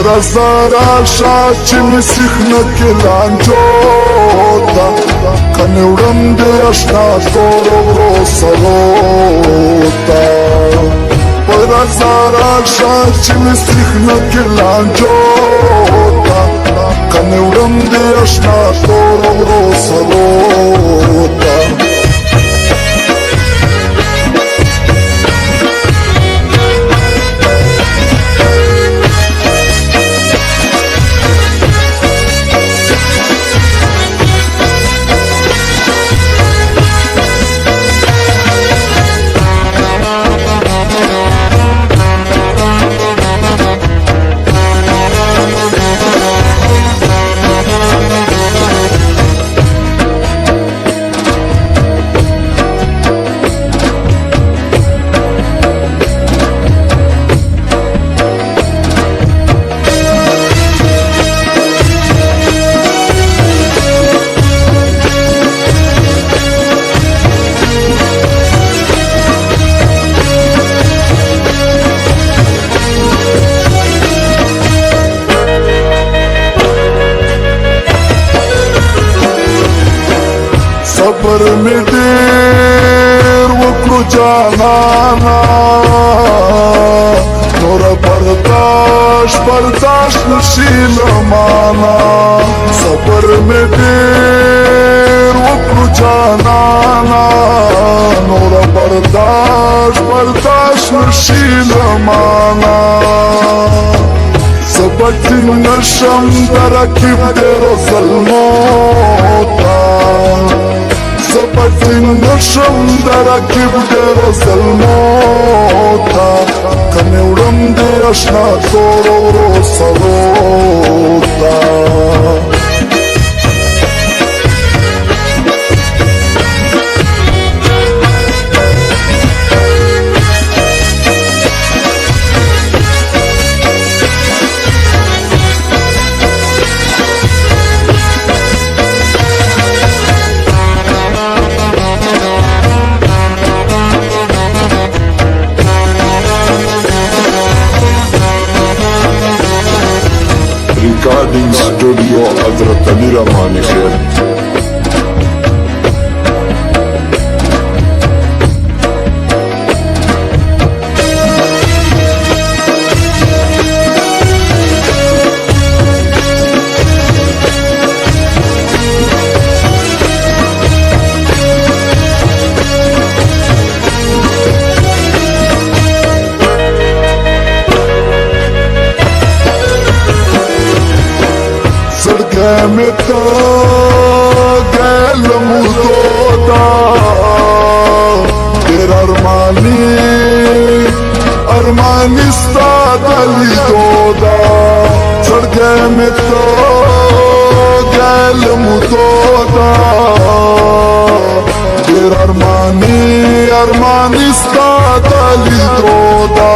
رازدارا شاچ مسیخ نکلان جوتا کنورم دے اشنا تورو برو سروتا رازدارا شاچ مسیخ نکلان جوتا کنورم دے اشنا تورو برو سروتا صبر می دیر وکړو جانانا نور برداشت نشي لمانا صبر می دیر وکړو جانانا نور برداشت نشي لمانا سبق نشم درکیب دیرو ظلموتا سبق نشم درکیب دیرو ظلموتا کنورم دی اشنا تورو برو سروتا Recording Studio Hazrat Amir Amani Khair متا گل مدودا دیر ارمانی ستاد علی دودا سڑگے متا گل مدودا دیر ارمانی ستاد علی دودا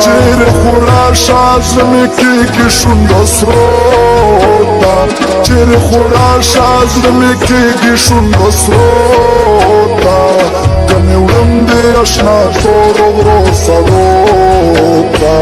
چیر خورا شازمی کی شندو سروتا چیر خورا شازمی کی شندو سروتا کنورم دی اشنا تورو برو سروتا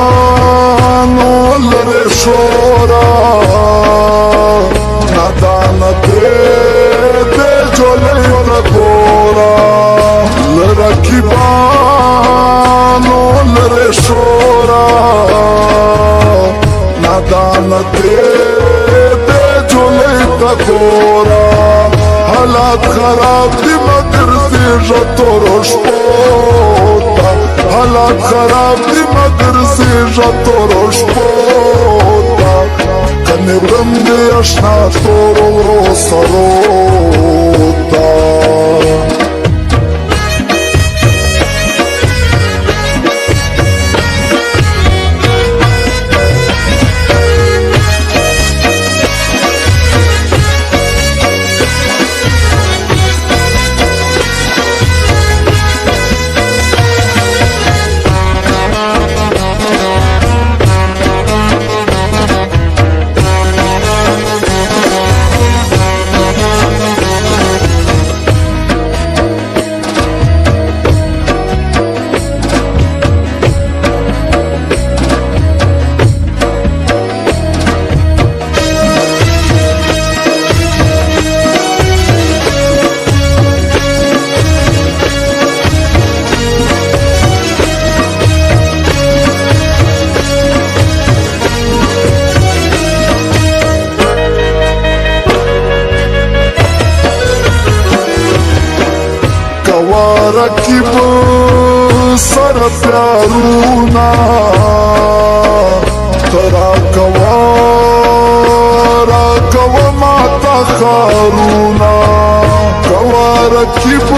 لراکبانو لره شورا نادانه پریده جولی تکورا لراکبانو لره شورا تورو شپوتا حالات خراب دی مگر زیجا تورو شپوتا کنی ورم دی اشنا تورو سروتا رکب سر پیارونا ترا کوا ماتا خارونا کوا رکب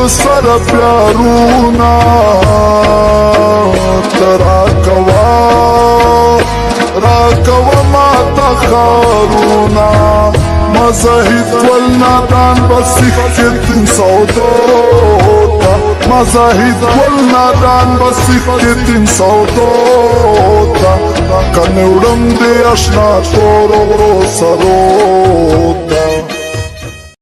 سر پیارونا ترا کوا ماتا خارونا مزاهد والنادان بسكتن صوتوتا مزاهد والنادان بسكتن صوتوتا كان ورم دي اشنا تورو سروتا